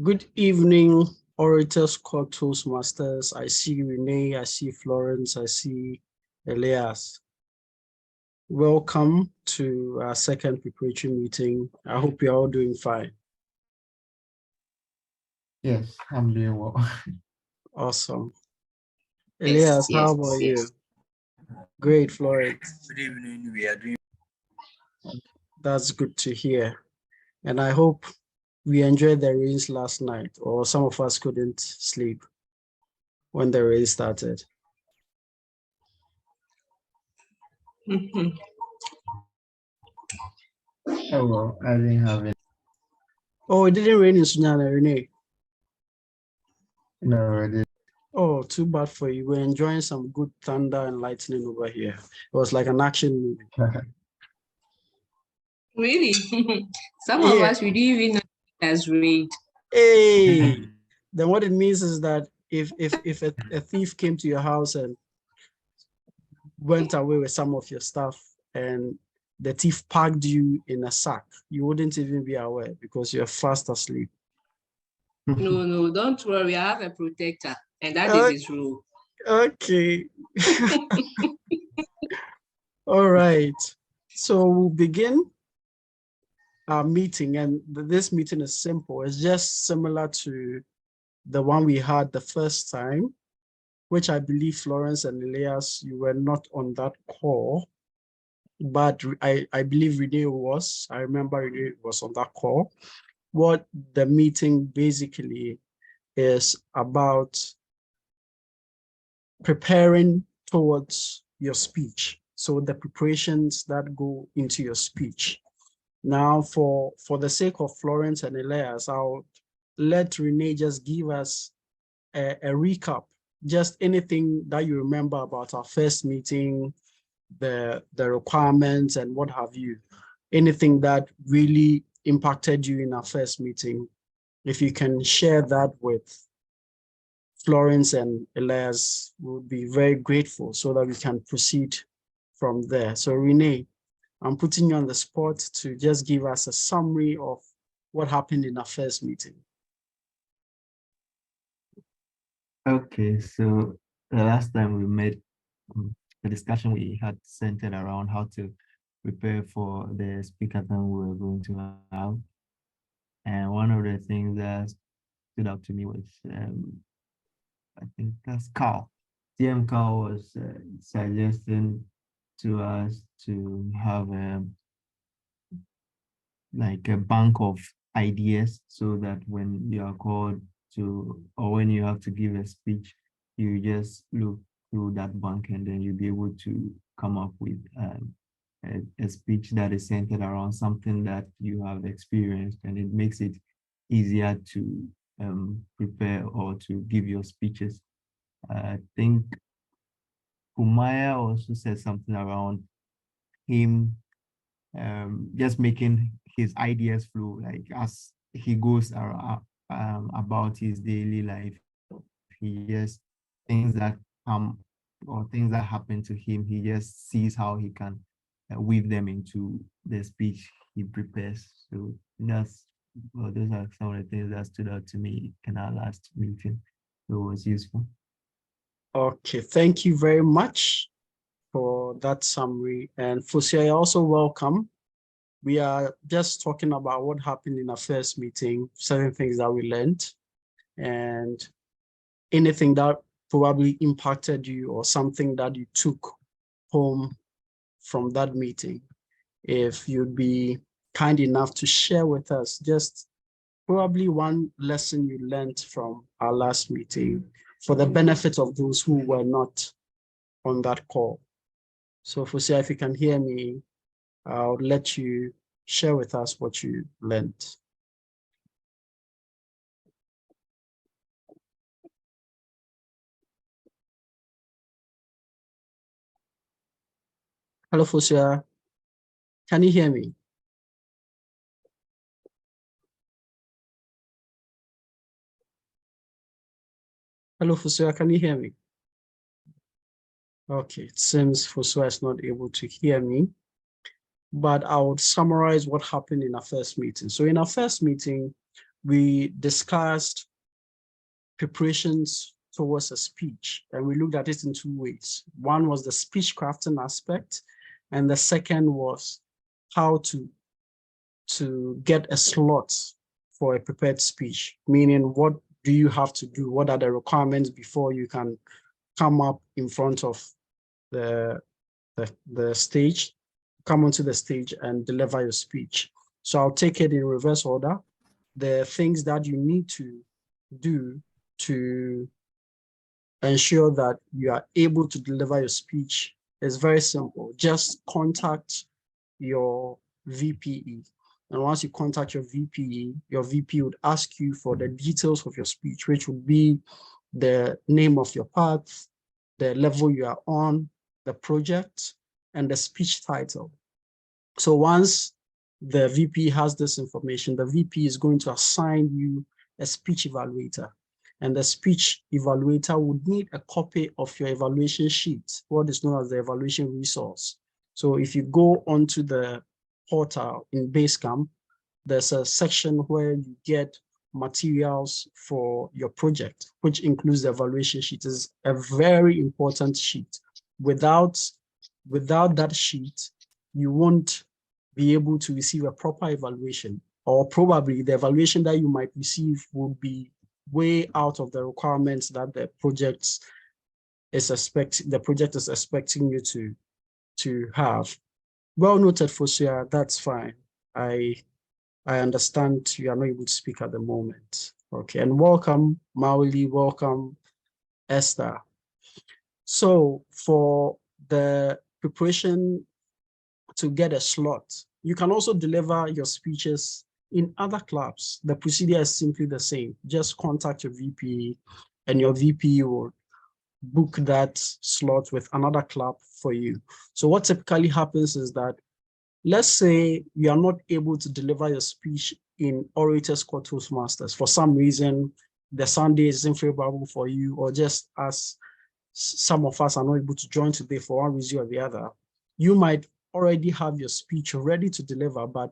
Good evening, Orators Court Toastmasters. I see Renee, I see Florence, I see Elias. Welcome to our second preparatory meeting. I hope you're all doing fine. Yes, I'm doing well. Awesome. Elias, how about you? Great, Florence. Good evening. We are doing. That's good to hear. And I hope we enjoyed the rains last night, or some of us couldn't sleep when the rain started. Oh, well, I didn't have it. Oh, it didn't rain in Sunyana, Renee? No, I didn't. Oh, too bad for you. We're enjoying some good thunder and lightning over here. It was like an action movie. Really? Some of us, we didn't even know it has rained. Hey, then what it means is that if a thief came to your house and went away with some of your stuff and the thief packed you in a sack, you wouldn't even be aware because you're fast asleep. No, don't worry. I have a protector, and that is his rule. Okay. All right. So we'll begin our meeting, and this meeting is simple. It's just similar to the one we had the first time, which I believe Florence and Elias, you were not on that call, but I believe Renee was. I remember Renee was on that call. What the meeting basically is about preparing towards your speech. So the preparations that go into your speech. Now, for the sake of Florence and Elias, I'll let Renee just give us a recap, just anything that you remember about our first meeting, the requirements and what have you, anything that really impacted you in our first meeting. If you can share that with Florence and Elias, we'll be very grateful so that we can proceed from there. So Renee, I'm putting you on the spot to just give us a summary of what happened in our first meeting. Okay, so the last time we met, the discussion we had centered around how to prepare for the speakathon we were going to have. And one of the things that stood out to me was, I think that's Carl. TM Carl was suggesting to us to have like a bank of ideas so that when you are called to, or when you have to give a speech, you just look through that bank and then you'll be able to come up with a speech that is centered around something that you have experienced, and it makes it easier to prepare or to give your speeches. I think Umaya also said something around him just making his ideas flow, like as he goes around, about his daily life. He just, things that come or things that happen to him, he just sees how he can weave them into the speech he prepares. So that's, well, those are some of the things that stood out to me in our last meeting. So it was useful. Okay, thank you very much for that summary. And Fusia, you're also welcome. We are just talking about what happened in our first meeting, certain things that we learned, and anything that probably impacted you or something that you took home from that meeting. If you'd be kind enough to share with us just probably one lesson you learned from our last meeting, for the benefit of those who were not on that call. So Fosia, if you can hear me, I'll let you share with us what you learned. Hello, Fosia. Can you hear me? Hello, Fosia, can you hear me? Okay, it seems Fosia is not able to hear me, but I would summarize what happened in our first meeting. So in our first meeting, we discussed preparations towards a speech, and we looked at it in two ways. One was the speech crafting aspect, and the second was how to get a slot for a prepared speech, meaning what do you have to do? What are the requirements before you can come up in front of the stage, come onto the stage and deliver your speech. So I'll take it in reverse order. The things that you need to do to ensure that you are able to deliver your speech is very simple. Just contact your VPE. And once you contact your VP would ask you for the details of your speech, which would be the name of your part, the level you are on, the project, and the speech title. So once the VP has this information, the VP is going to assign you a speech evaluator. And the speech evaluator would need a copy of your evaluation sheet, what is known as the evaluation resource. So if you go onto the portal in Basecamp, there's a section where you get materials for your project, which includes the evaluation sheet. It's a very important sheet. Without that sheet, you won't be able to receive a proper evaluation, or probably the evaluation that you might receive will be way out of the requirements that the project is expecting you to have. Well noted, Fosia, that's fine. I understand you are not able to speak at the moment. Okay, and welcome, Mauli, welcome, Esther. So for the preparation to get a slot, you can also deliver your speeches in other clubs. The procedure is simply the same. Just contact your VP and your VP will book that slot with another club for you. So what typically happens is that, let's say you are not able to deliver your speech in Orators Court Toastmasters. For some reason, the Sunday isn't favorable for you, or just as some of us are not able to join today for one reason or the other, you might already have your speech ready to deliver, but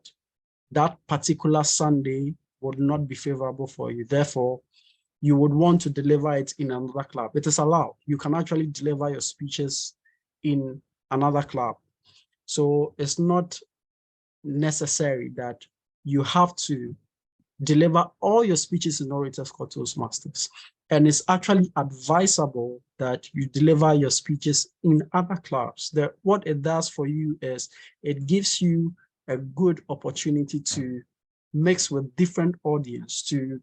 that particular Sunday would not be favorable for you. Therefore, you would want to deliver it in another club. It is allowed. You can actually deliver your speeches in another club. So it's not necessary that you have to deliver all your speeches in Orators Court Toastmasters. And it's actually advisable that you deliver your speeches in other clubs. What it does for you is it gives you a good opportunity to mix with different audience, to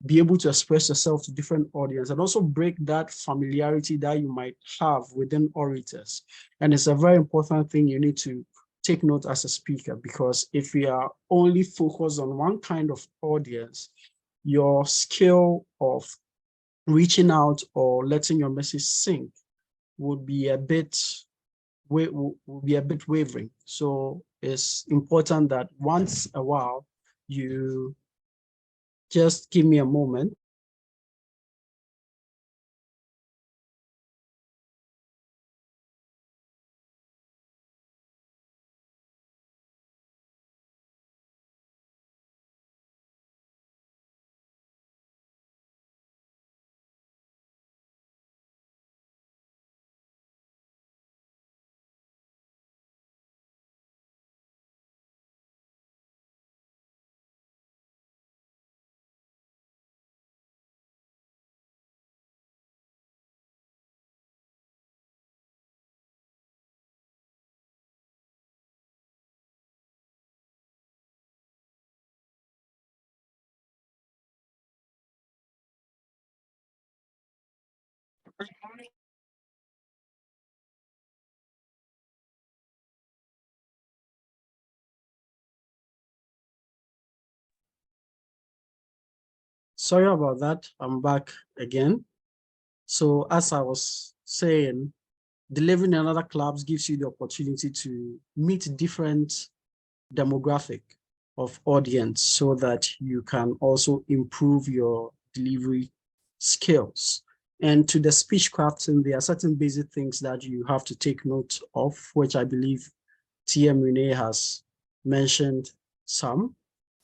be able to express yourself to different audience, and also break that familiarity that you might have within orators. And it's a very important thing you need to take note as a speaker, because if you are only focused on one kind of audience, your skill of reaching out or letting your message sink would be a bit wavering. So it's important that once a while you just give me a moment. Sorry about that. I'm back again. So as I was saying, delivering in other clubs gives you the opportunity to meet different demographic of audience so that you can also improve your delivery skills. And to the speech crafting, there are certain basic things that you have to take note of, which I believe TM Renee has mentioned some,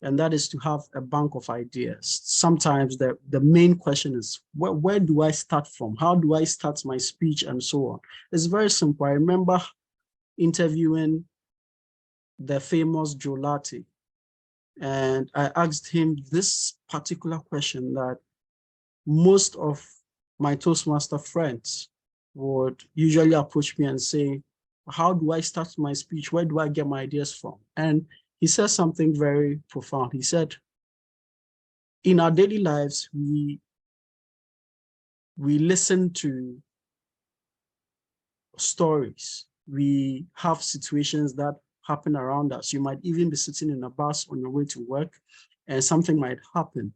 and that is to have a bank of ideas. Sometimes the main question is, where do I start from? How do I start my speech and so on? It's very simple. I remember interviewing the famous Joe Latte, and I asked him this particular question that most of my Toastmaster friends would usually approach me and say, how do I start my speech? Where do I get my ideas from? And he said something very profound. He said, in our daily lives, we listen to stories. We have situations that happen around us. You might even be sitting in a bus on your way to work and something might happen.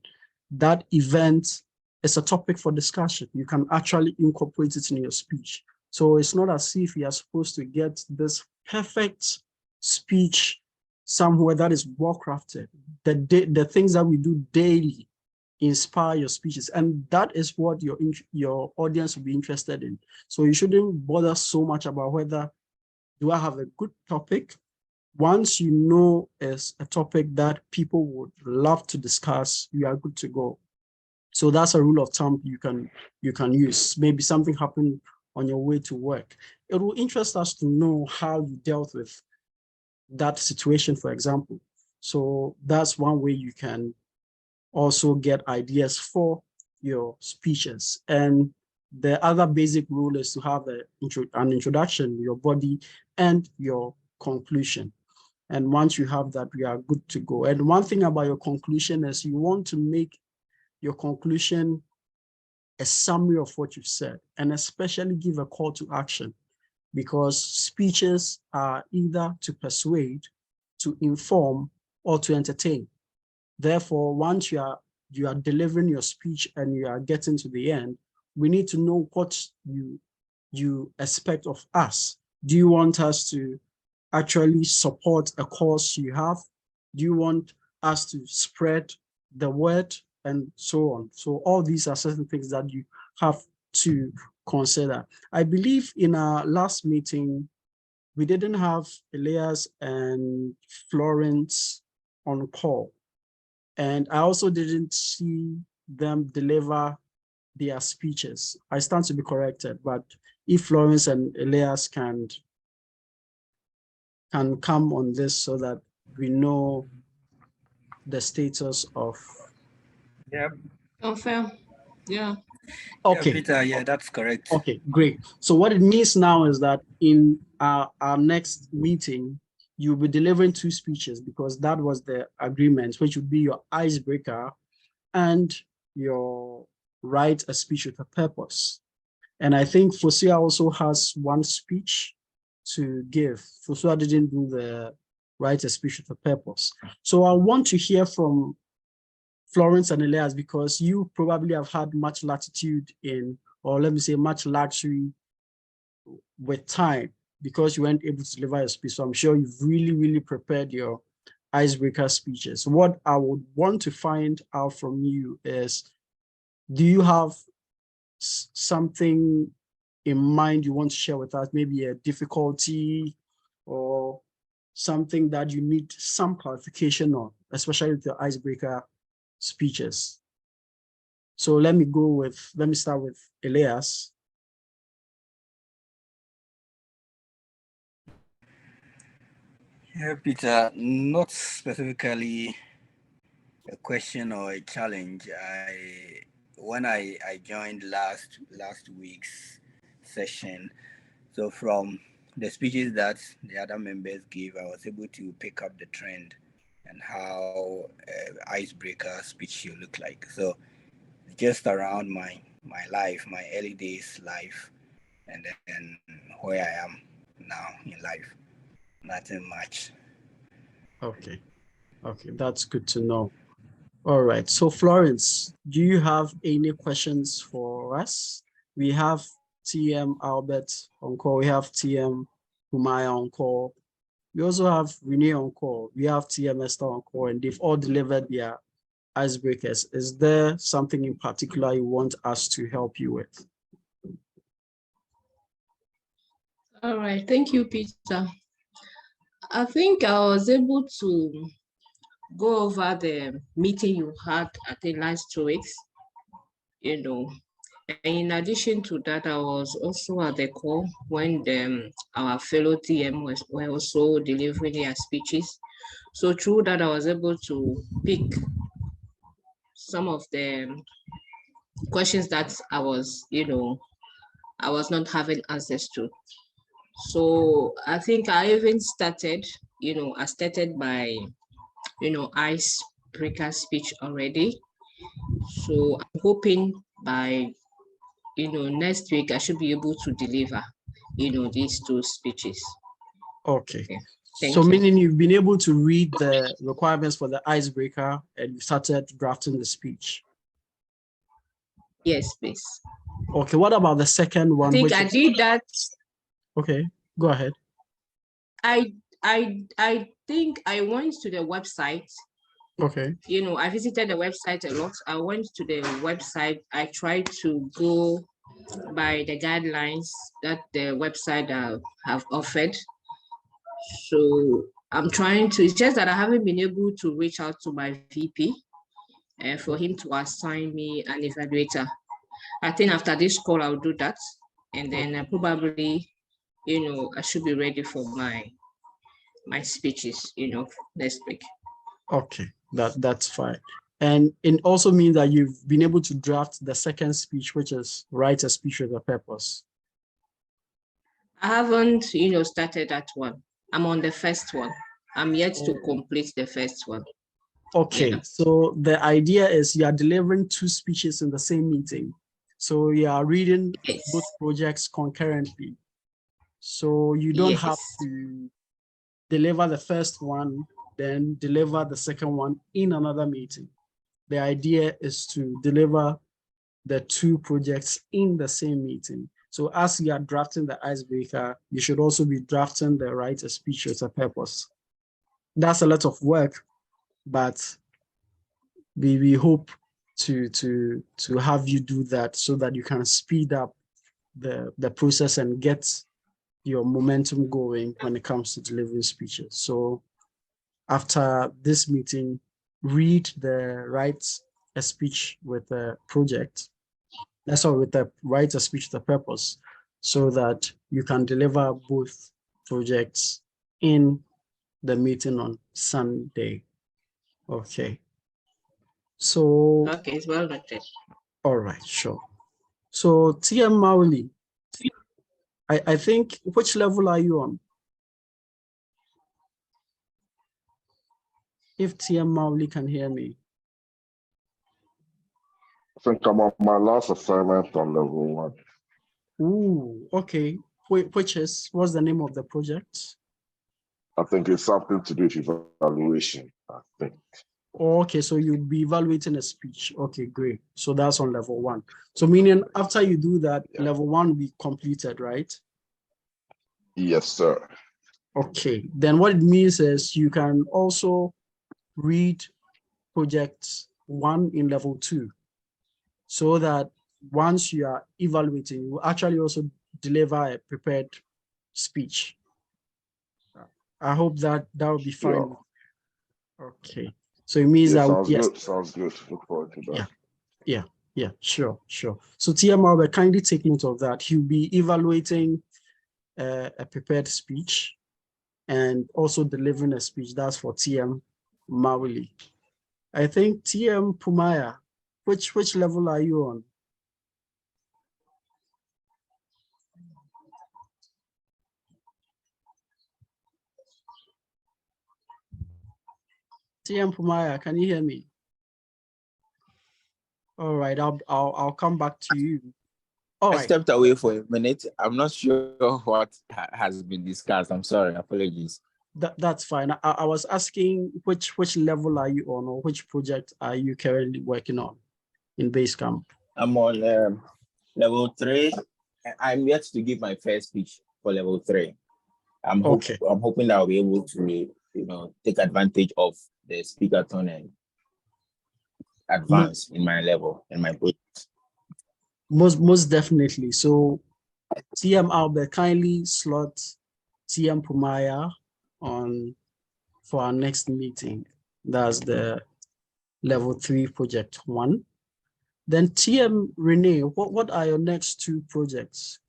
That event is a topic for discussion. You can actually incorporate it in your speech. So it's not as if you are supposed to get this perfect speech somewhere that is well crafted. The things that we do daily inspire your speeches, and that is what your audience will be interested in. So you shouldn't bother so much about whether do I have a good topic. Once you know it's a topic that people would love to discuss, you are good to go. So that's a rule of thumb you can use. Maybe something happened on your way to work. It will interest us to know how you dealt with that situation, for example. So that's one way you can also get ideas for your speeches. And the other basic rule is to have an introduction, your body, and your conclusion. And once you have that, we are good to go. And one thing about your conclusion is you want to make your conclusion a summary of what you've said, and especially give a call to action, because speeches are either to persuade, to inform, or to entertain. Therefore, once you are delivering your speech and you are getting to the end, we need to know what you expect of us. Do you want us to actually support a cause you have? Do you want us to spread the word and so on? So all these are certain things that you have to consider. I believe in our last meeting, we didn't have Elias and Florence on call. And I also didn't see them deliver their speeches. I stand to be corrected, but if Florence and Elias can come on this so that we know the status of. Yep. Confirm. Yeah. Okay. Yeah, Peter, yeah, that's correct. Okay, great. So what it means now is that in our next meeting, you'll be delivering 2 speeches, because that was the agreement, which would be your icebreaker and your write a speech with a purpose. And I think Fosia also has 1 speech to give. Fosia didn't do the write a speech with a purpose. So I want to hear from Florence and Elias, because you probably have had much latitude in, or let me say much luxury with time, because you weren't able to deliver a speech. So I'm sure you've really prepared your icebreaker speeches. What I would want to find out from you is, do you have something in mind you want to share with us? Maybe a difficulty or something that you need some clarification on, especially with your icebreaker speeches. So let me start with Elias. Yeah, Peter, not specifically a question or a challenge. When I joined last week's session, so from the speeches that the other members gave, I was able to pick up the trend and how icebreaker speech should look like. So just around my my life, my early days life, and then where I am now in life. Nothing much. Okay. Okay, that's good to know. All right. So Florence, do you have any questions for us? We have TM Albert on call. We have TM Humaya on call. We also have Renee on call. We have TM Esther on call, and they've all delivered their icebreakers. Is there something in particular you want us to help you with? All right, thank you, Peter. I think I was able to go over the meeting you had, I think, last 2 weeks, you know. And in addition to that, I was also at the call when our fellow TM were also delivering their speeches. So through that, I was able to pick some of the questions that I was not having access to. So I think I even started, I started my, icebreaker speech already. So I'm hoping by, next week I should be able to deliver, these 2 speeches. Okay. Okay. So meaning you've been able to read the requirements for the icebreaker and you started drafting the speech. Yes, please. Okay, what about the second one? I think I did that. Okay, go ahead. I think I went to the website. Okay. I visited the website a lot. I went to the website. I tried to go by the guidelines that the website have offered. So I'm trying to, it's just that I haven't been able to reach out to my VP for him to assign me an evaluator. I think after this call, I'll do that. And then probably, I should be ready for my speeches, next week. Okay, that's fine. And it also means that you've been able to draft the second speech, which is write a speech with a purpose. I haven't, started that one. I'm on the first one. I'm yet to complete the first one. Okay, so the idea is you are delivering 2 speeches in the same meeting. So you are reading both projects concurrently. So you don't have to deliver the first one, then deliver the second one in another meeting. The idea is to deliver the 2 projects in the same meeting. So as you are drafting the icebreaker, you should also be drafting the write a speech with a purpose. That's a lot of work, but we hope to have you do that so that you can speed up the process and get your momentum going when it comes to delivering speeches. So after this meeting, read the write a speech with a project. That's all, with the write a speech with a purpose, so that you can deliver both projects in the meeting on Sunday. Okay. So okay, it's well noted. All right, sure. So TM Mauli, I think, which level are you on? If TM Mauli can hear me. I think I'm on my last assignment on level 1. Ooh, okay. What's the name of the project? I think it's something to do with evaluation, I think. Okay, so you'll be evaluating a speech. Okay, great. So that's on level 1. So meaning after you do that, level 1 will be completed, right? Yes, sir. Okay, then what it means is you can also read project 1 in level 2, so that once you are evaluating, you will actually also deliver a prepared speech. I hope that will be fine. Yeah. Okay, so it means that sounds good. Sounds good. Look forward to that. Yeah, sure. So TMR will kindly take note of that. He'll be evaluating a prepared speech and also delivering a speech. That's for TM Mawili. I think TM Pumaya, which level are you on? TM Pumaya, can you hear me? All right, I'll come back to you. All I right. stepped away for a minute. I'm not sure what has been discussed. I'm sorry. Apologies. That's fine. I was asking which level are you on, or which project are you currently working on in Basecamp? I'm on level 3. I'm yet to give my first speech for level 3. I'm hoping that I'll be able to, take advantage of the speakathon and advance in my level, in my project. Most definitely. So TM Albert, kindly slot TM Pumaya on for our next meeting. That's the level 3 project 1. Then TM Renee, what are your next 2 projects?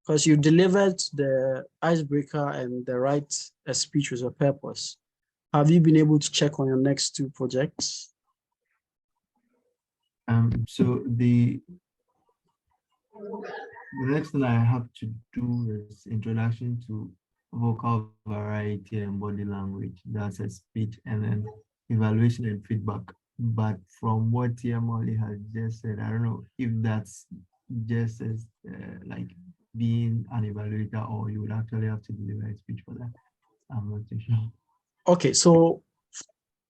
Because you delivered the icebreaker and the right speech with a purpose. Have you been able to check on your next 2 projects? So the next thing I have to do is introduction to vocal variety and body language. That's a speech, and then evaluation and feedback. But from what TM Oli has just said, I don't know if that's just as like being an evaluator, or you would actually have to deliver a speech for that. I'm not too sure. Okay, so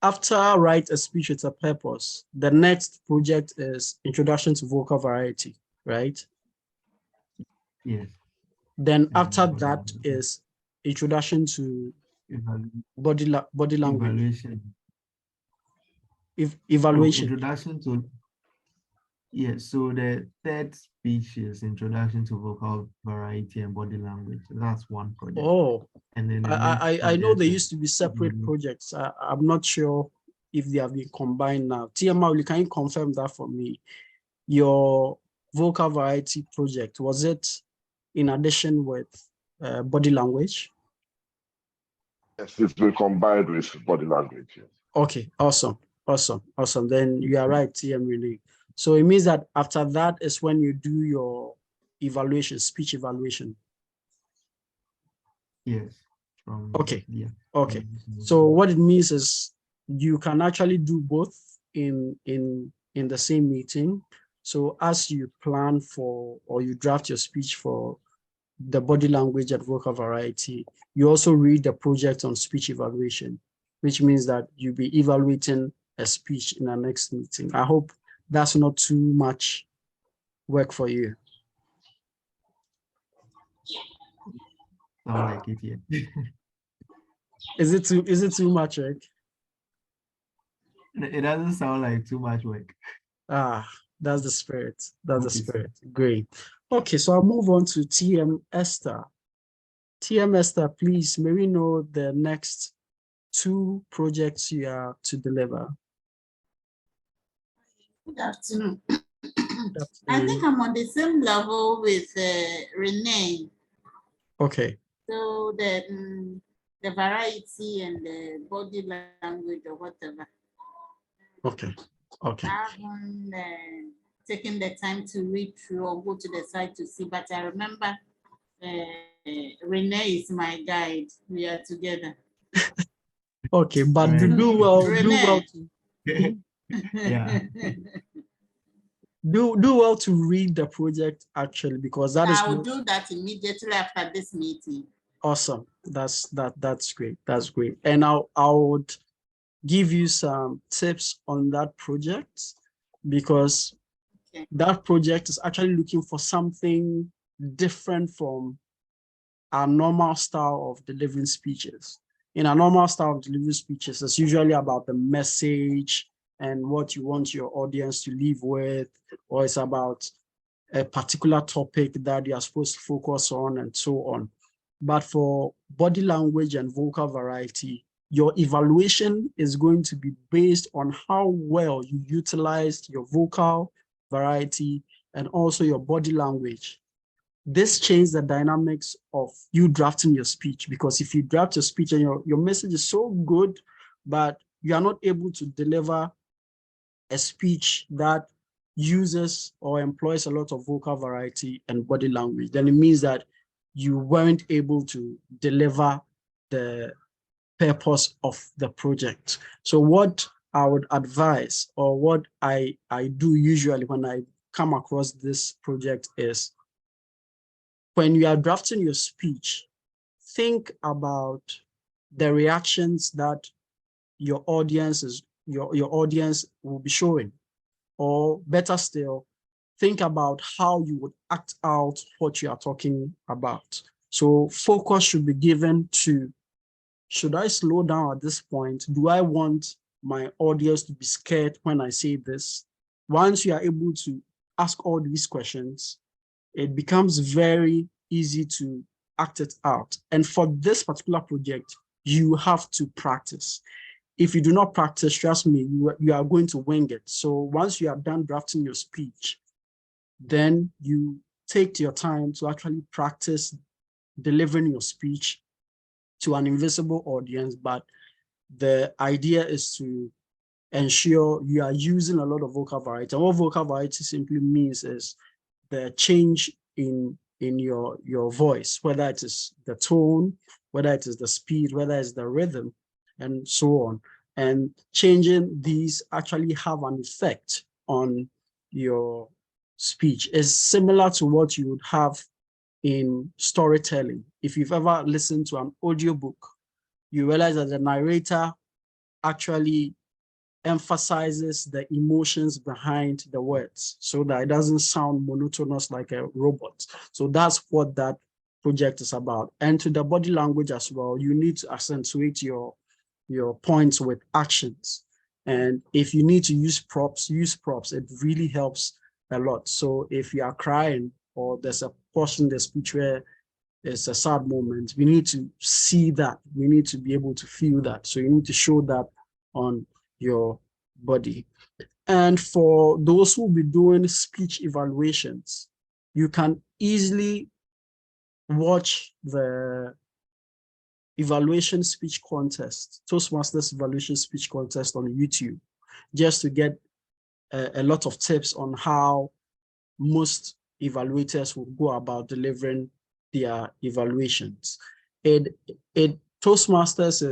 after write a speech with a purpose, the next project is introduction to vocal variety, right? Yes. Then after that is introduction to body language. Evaluation. Introduction to, yes. So the third speech is introduction to vocal variety and body language. That's one project. Oh, and then I know they used to be separate projects. I'm not sure if they have been combined now. TMR, can you confirm that for me? Your vocal variety project, was it in addition with body language? Yes, it's been combined with body language. Yes. Okay, awesome. Then you are right, TM really. So it means that after that is when you do your evaluation, speech evaluation. Yes. Okay. Yeah. Okay. So what it means is you can actually do both in the same meeting. So as you plan for, or you draft your speech for the body language and vocal variety, you also read the project on speech evaluation, which means that you'll be evaluating a speech in our next meeting. I hope that's not too much work for you. Sound like it, yeah. Is it too much work? It doesn't sound like too much work. That's the spirit. That's the spirit. Great. Okay, so I'll move on to TM Esther. TM Esther, please, may we know the next 2 projects you are to deliver? Good afternoon. I think I'm on the same level with Renee. Okay. So the variety and the body language or whatever. Okay. Okay. I haven't taken the time to read through or go to the site to see, but I remember Renee is my guide. We are together. Okay, but right. do well to yeah. Do well to read the project actually, because that is. I will do that immediately after this meeting. Awesome. That's great. That's great. And I would give you some tips on that project, because that project is actually looking for something different from our normal style of delivering speeches. In a normal style of delivering speeches, it's usually about the message and what you want your audience to leave with, or it's about a particular topic that you are supposed to focus on and so on. But for body language and vocal variety, your evaluation is going to be based on how well you utilized your vocal variety and also your body language. This changes the dynamics of you drafting your speech, because if you draft your speech and your message is so good, but you are not able to deliver a speech that uses or employs a lot of vocal variety and body language, then it means that you weren't able to deliver the purpose of the project. So what I would advise, or what I do usually when I come across this project, is when you are drafting your speech, think about the reactions that your audience will be showing, or better still, think about how you would act out what you are talking about. So focus should be given to, should I slow down at this point? Do I want my audience to be scared when I say this? Once you are able to ask all these questions, it becomes very easy to act it out. And for this particular project, you have to practice. If you do not practice, trust me, you are going to wing it. So once you are done drafting your speech, then you take your time to actually practice delivering your speech to an invisible audience. But the idea is to ensure you are using a lot of vocal variety. And what vocal variety simply means is the change in your voice, whether it is the tone, whether it is the speed, whether it's the rhythm, and so on. And changing these actually have an effect on your speech. It's similar to what you would have in storytelling. If you've ever listened to an audiobook, you realize that the narrator actually emphasizes the emotions behind the words so that it doesn't sound monotonous like a robot. So that's what that project is about. And to the body language as well, you need to accentuate your points with actions. And if you need to use props, use props. It really helps a lot. So if you are crying, or there's a portion in the speech where it's a sad moment, we need to see that. We need to be able to feel that. So you need to show that on your body. And for those who will be doing speech evaluations, you can easily watch the evaluation speech contest, Toastmasters evaluation speech contest on YouTube, just to get a lot of tips on how most evaluators will go about delivering their evaluations. Toastmasters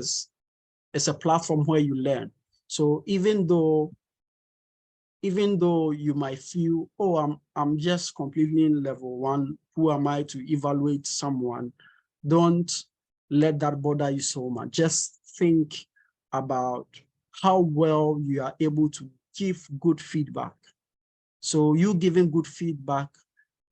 is a platform where you learn. So even though you might feel, oh, I'm just completely in level 1, who am I to evaluate someone? Don't let that bother you so much. Just think about how well you are able to give good feedback. So you giving good feedback,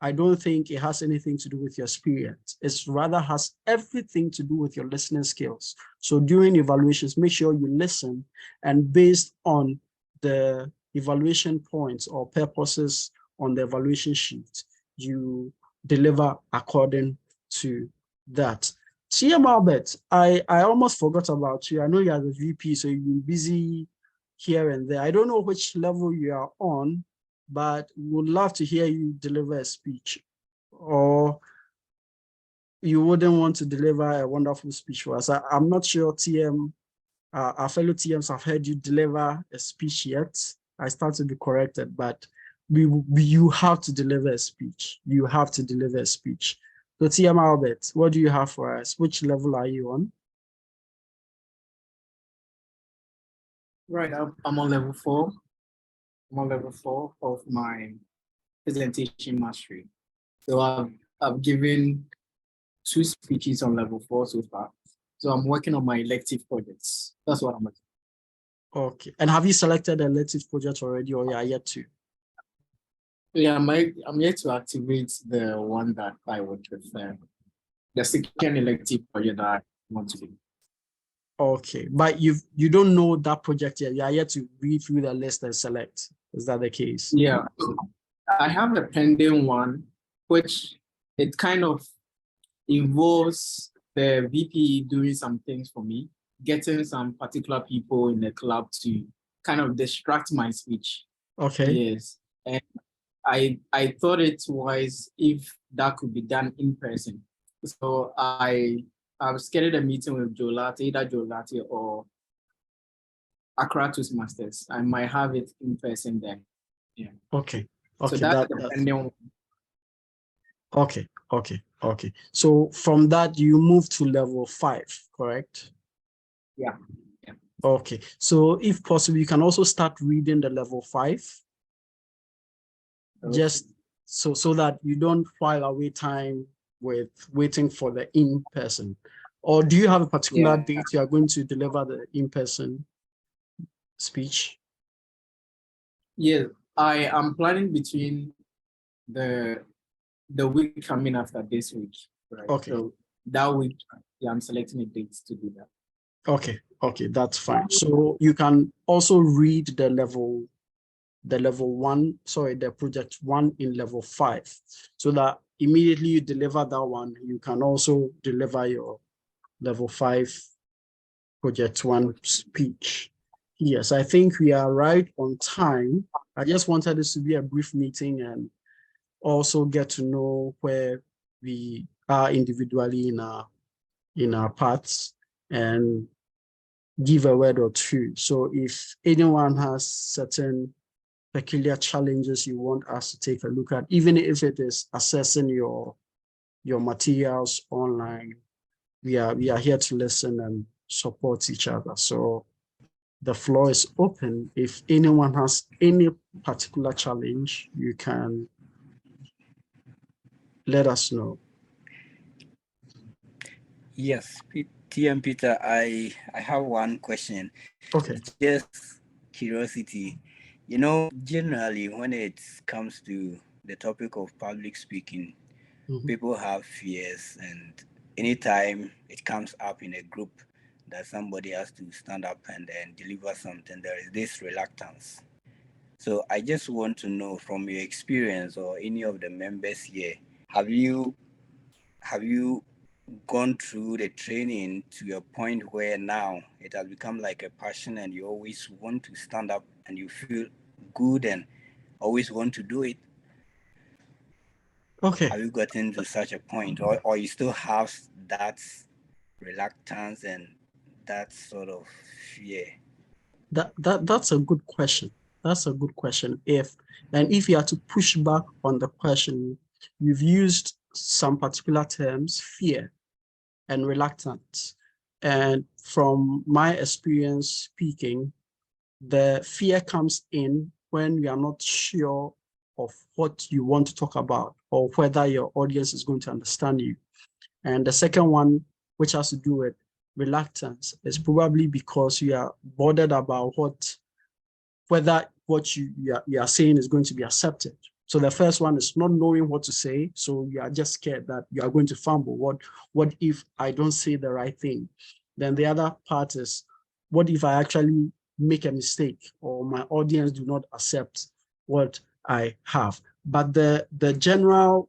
I don't think it has anything to do with your experience. It rather has everything to do with your listening skills. So during evaluations, make sure you listen, and based on the evaluation points or purposes on the evaluation sheet, you deliver according to that. TM Albert, I almost forgot about you. I know you are the VP, so you've been busy here and there. I don't know which level you are on, but would love to hear you deliver a speech. Or you wouldn't want to deliver a wonderful speech for us. I'm not sure TM, our fellow TMs have heard you deliver a speech yet. I start to be corrected, but you have to deliver a speech. You have to deliver a speech. So TM Albert, what do you have for us? Which level are you on? Right, I'm on level 4. I'm on level 4 of my presentation mastery. So I've given 2 speeches on level 4 so far. So I'm working on my elective projects. That's what I'm working on. Okay. And have you selected an elective project already, or you are yet to? Yeah, I'm yet to activate the one that I would prefer. The second elective project that I want to do. Okay, but you don't know that project yet. You are yet to read through the list and select. Is that the case? Yeah, I have a pending one, which it kind of involves the VP doing some things for me, getting some particular people in the club to kind of distract my speech. Okay. Yes, and I thought it wise if that could be done in person. So I've scheduled a meeting with either Joe Latte or Accra Toastmasters. I might have it in person then. Yeah. Okay. So that's depending on. Okay. So from that, you move to level 5, correct? Yeah. Okay, so if possible, you can also start reading the level 5. Just so that you don't while away time with waiting for the in-person. Or do you have a particular date you are going to deliver the in-person speech? Yeah, I am planning between the week coming after this week, right? Okay. So that week, I'm selecting a date to do that. Okay, that's fine. So you can also read the project 1 in level 5, so that immediately you deliver that one, you can also deliver your level 5 project 1 speech. Yes, I think we are right on time. I just wanted this to be a brief meeting and also get to know where we are individually in our paths and give a word or two. So if anyone has certain peculiar challenges you want us to take a look at, even if it is assessing your materials online, we are here to listen and support each other. So the floor is open. If anyone has any particular challenge, you can let us know. Yes, TM Peter, I have one question. Okay. Just curiosity. You know, generally when it comes to the topic of public speaking, people have fears, and anytime it comes up in a group that somebody has to stand up and then deliver something, there is this reluctance. So I just want to know from your experience or any of the members here, have you gone through the training to a point where now it has become like a passion and you always want to stand up and you feel good and always want to do it? Okay. Have you gotten to such a point, or you still have that reluctance and that sort of fear? That's a good question. That's a good question. If you are to push back on the question, you've used some particular terms, fear and reluctance. And from my experience speaking, the fear comes in when you are not sure of what you want to talk about or whether your audience is going to understand you. And the second one, which has to do with reluctance, is probably because you are bothered about whether what you are saying is going to be accepted. So the first one is not knowing what to say. So you are just scared that you are going to fumble. What if I don't say the right thing? Then the other part is, what if I actually make a mistake or my audience do not accept what I have? But the general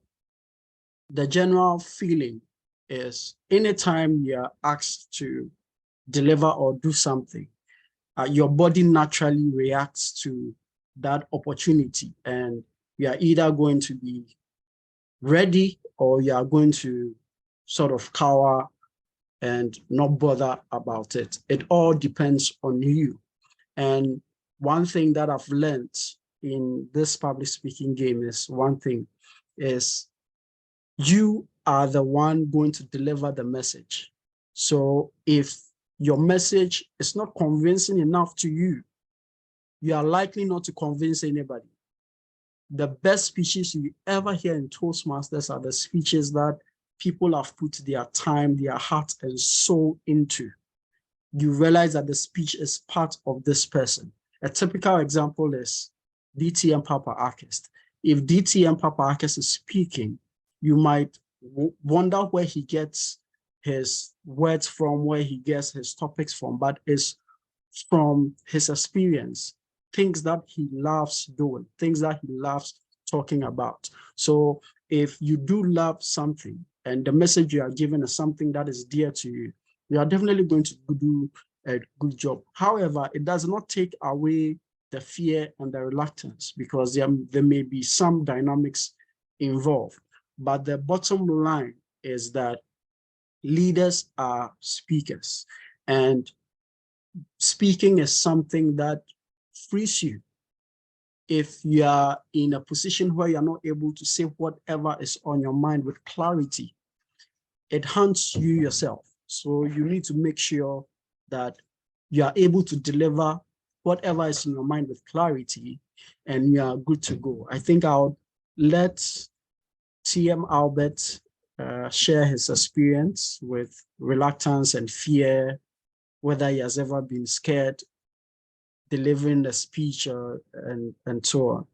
feeling is anytime you are asked to deliver or do something, your body naturally reacts to that opportunity, and you are either going to be ready or you are going to sort of cower and not bother about it. It all depends on you. And one thing that I've learned in this public speaking game is you are the one going to deliver the message. So if your message is not convincing enough to you, you are likely not to convince anybody. The best speeches you ever hear in Toastmasters are the speeches that people have put their time, their heart and soul into. You realize that the speech is part of this person. A typical example is DTM Papa Arkest. If DTM Papa Arkest is speaking, you might wonder where he gets his words from, where he gets his topics from, but it's from his experience, things that he loves doing, things that he loves talking about. So if you do love something and the message you are given is something that is dear to you, you are definitely going to do a good job. However, it does not take away the fear and the reluctance, because there may be some dynamics involved. But the bottom line is that leaders are speakers, and speaking is something that frees you. If you are in a position where you're not able to say whatever is on your mind with clarity, it haunts you yourself. So you need to make sure that you are able to deliver whatever is in your mind with clarity, and you are good to go. I think I'll let TM Albert share his experience with reluctance and fear, whether he has ever been scared delivering the speech and so on.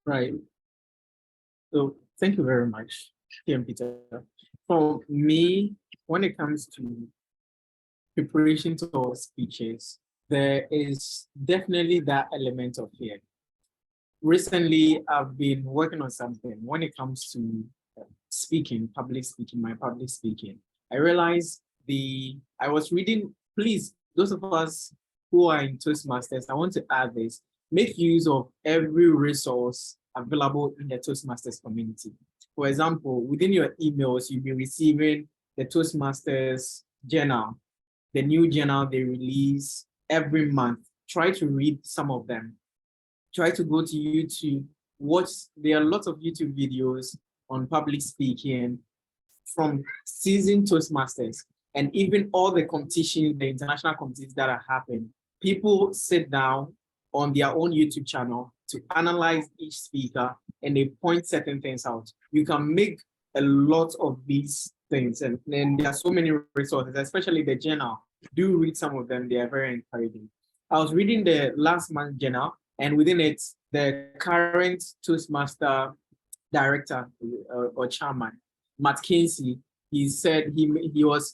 Right. So thank you very much, TM Peter. For me, when it comes to preparation to speeches, there is definitely that element of fear. Recently, I've been working on something when it comes to speaking, my public speaking. I realized I was reading, please, those of us who are in Toastmasters, I want to add this, make use of every resource available in the Toastmasters community. For example, within your emails, you'll be receiving the Toastmasters journal, the new journal they release every month. Try to read some of them. Try to go to YouTube, watch, there are lots of YouTube videos on public speaking from seasoned Toastmasters, and even all the competitions, the international competitions that are happening. People sit down on their own YouTube channel to analyze each speaker, and they point certain things out. You can make a lot of these things, and then there are so many resources, especially the journal. Do read some of them, they are very encouraging. I was reading the last month journal, and within it, the current Toastmaster director or chairman, Matt Kinsey, he said there was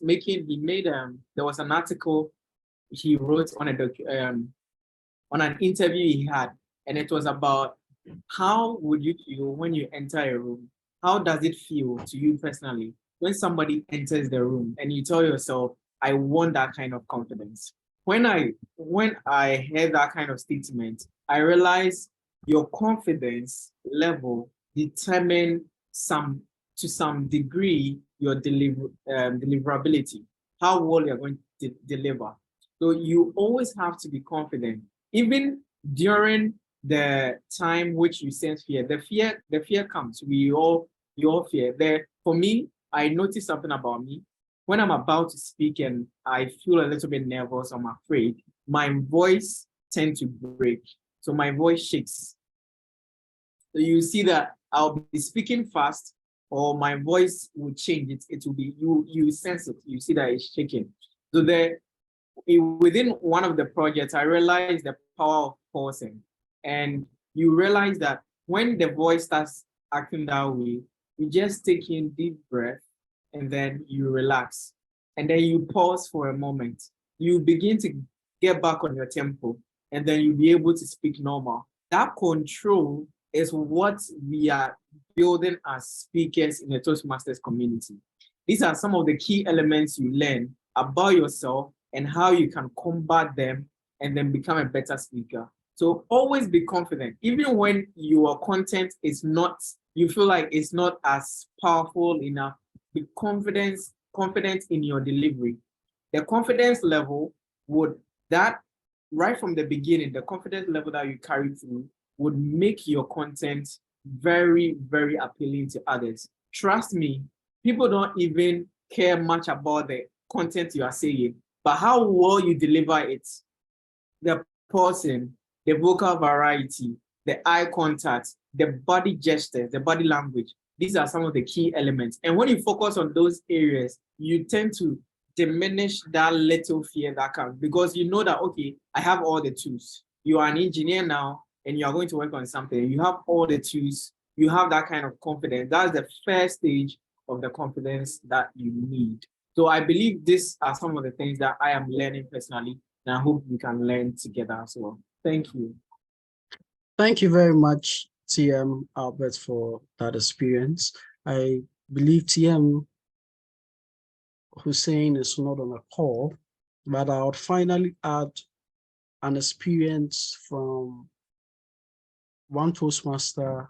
an article he wrote on an interview he had, and it was about how would you feel when you enter a room? How does it feel to you personally when somebody enters the room and you tell yourself, I want that kind of confidence? When I heard that kind of statement, I realized your confidence level determine to some degree your deliverability, how well you're going to deliver. So you always have to be confident, even during the time which you sense fear. The fear comes. We all fear. For me, I noticed something about me. When I'm about to speak and I feel a little bit nervous, I'm afraid, my voice tends to break. So my voice shakes. So you see that I'll be speaking fast, or my voice will change. It will be, you sense it. You see that it's shaking. So within one of the projects, I realized the power of pausing. And you realize that when the voice starts acting that way, you just take in deep breath, and then you relax. And then you pause for a moment. You begin to get back on your tempo, and then you'll be able to speak normal. That control is what we are building as speakers in the Toastmasters community. These are some of the key elements you learn about yourself and how you can combat them and then become a better speaker. So always be confident, even when your content is not, you feel like it's not as powerful enough. Be confident in your delivery. The confidence level right from the beginning, the confidence level that you carry through would make your content very, very appealing to others. Trust me, people don't even care much about the content you are saying, but how well you deliver it, the pausing, the vocal variety, the eye contact, the body gestures, the body language. These are some of the key elements. And when you focus on those areas, you tend to diminish that little fear that comes, because you know that, okay, I have all the tools. You are an engineer now, and you are going to work on something. You have all the tools. You have that kind of confidence. That's the first stage of the confidence that you need. So I believe these are some of the things that I am learning personally, and I hope we can learn together as well. Thank you. Thank you very much, TM Albert, for that experience. I believe TM Hussein is not on a call, but I would finally add an experience from one Toastmaster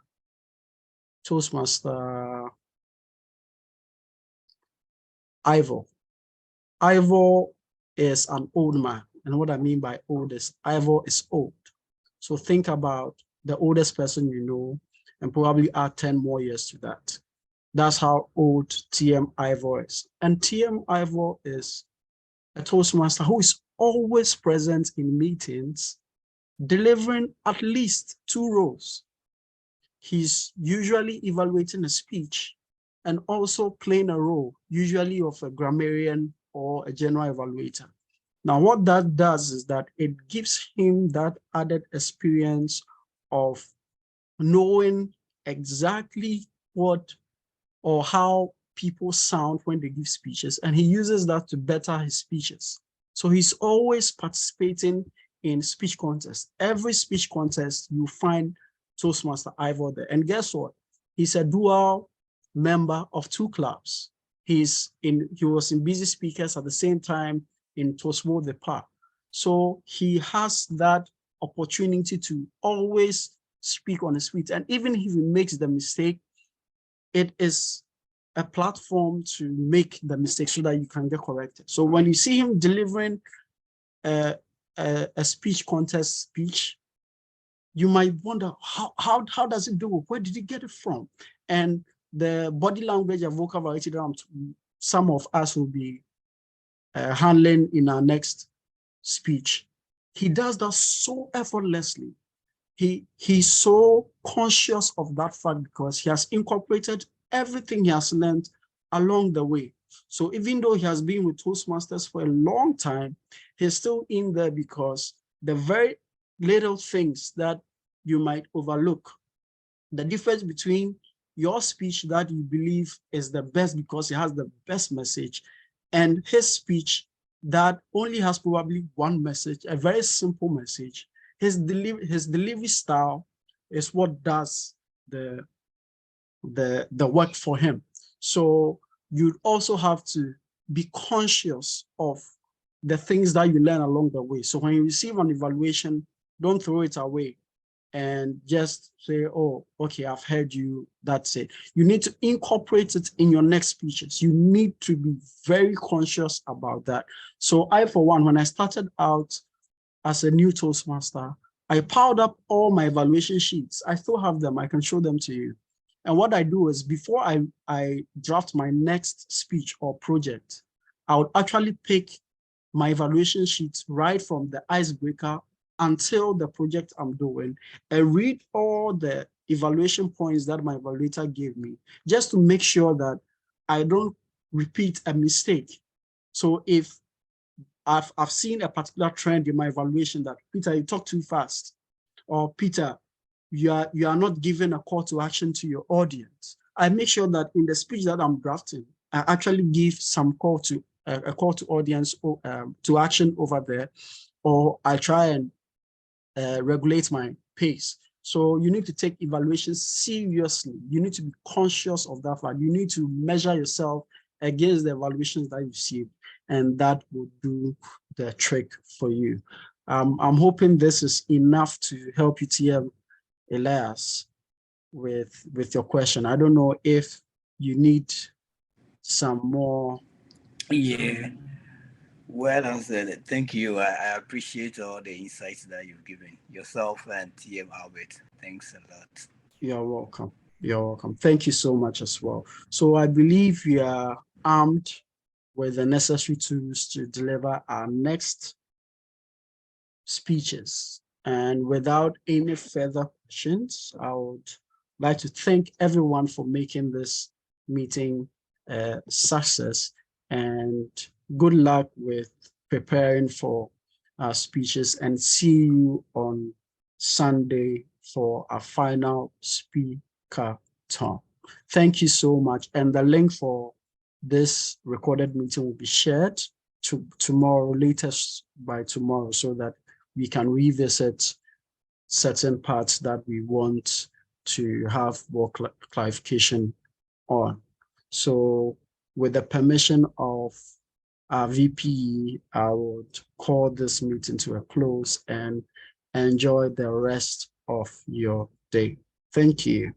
Ivor. Ivor is an old man, and what I mean by old is Ivor is old. So think about the oldest person you know, and probably add 10 more years to that. That's how old TM Ivor is. And TM Ivor is a Toastmaster who is always present in meetings, delivering at least 2 roles. He's usually evaluating a speech and also playing a role, usually of a grammarian or a general evaluator. Now, what that does is that it gives him that added experience of knowing exactly what or how people sound when they give speeches, and he uses that to better his speeches. So he's always participating in speech contests. Every speech contest, you find Toastmaster Ivor there. And guess what? He's a dual member of 2 clubs. He was in Busy Speakers at the same time in Toastmo the Park. So he has that opportunity to always speak on his feet. And even if he makes the mistake, it is a platform to make the mistake so that you can get corrected. So when you see him delivering a speech contest speech, you might wonder, how does it do it? Where did he get it from? And the body language and vocal variety that some of us will be handling in our next speech. He does that so effortlessly. He's so conscious of that fact because he has incorporated everything he has learned along the way. So even though he has been with Toastmasters for a long time, he's still in there because the very little things that you might overlook, the difference between your speech that you believe is the best because it has the best message, and his speech that only has probably one message, a very simple message. His delivery style is what does the work for him. So you also have to be conscious of the things that you learn along the way. So when you receive an evaluation, don't throw it away and just say, oh, okay, I've heard you, that's it. You need to incorporate it in your next speeches. You need to be very conscious about that. So I, for one, when I started out as a new Toastmaster, I piled up all my evaluation sheets. I still have them, I can show them to you. And what I do is before I draft my next speech or project, I would actually pick my evaluation sheets right from the icebreaker until the project I'm doing and read all the evaluation points that my evaluator gave me, just to make sure that I don't repeat a mistake. So if I've seen a particular trend in my evaluation that, Peter, you talk too fast, or Peter, you are not giving a call to action to your audience, I make sure that in the speech that I'm drafting, I actually give some call to a call to audience to action over there, or I try and regulate my pace. So you need to take evaluations seriously. You need to be conscious of that fact. You need to measure yourself against the evaluations that you see, and that will do the trick for you. I'm hoping this is enough to help you, TM Elias, with your question. I don't know if you need some more. Yeah, well answered. Thank you. I appreciate all the insights that you've given yourself and TM Albert. Thanks a lot. You're welcome. You're welcome. Thank you so much as well. So I believe we are armed with the necessary tools to deliver our next speeches. And without any further questions, I would like to thank everyone for making this meeting a success, and good luck with preparing for our speeches, and see you on Sunday for our final Speakathon. Thank you so much. And the link for this recorded meeting will be shared tomorrow, latest by tomorrow, so that we can revisit certain parts that we want to have more clarification on. So with the permission of our VP, I would call this meeting to a close and enjoy the rest of your day. Thank you.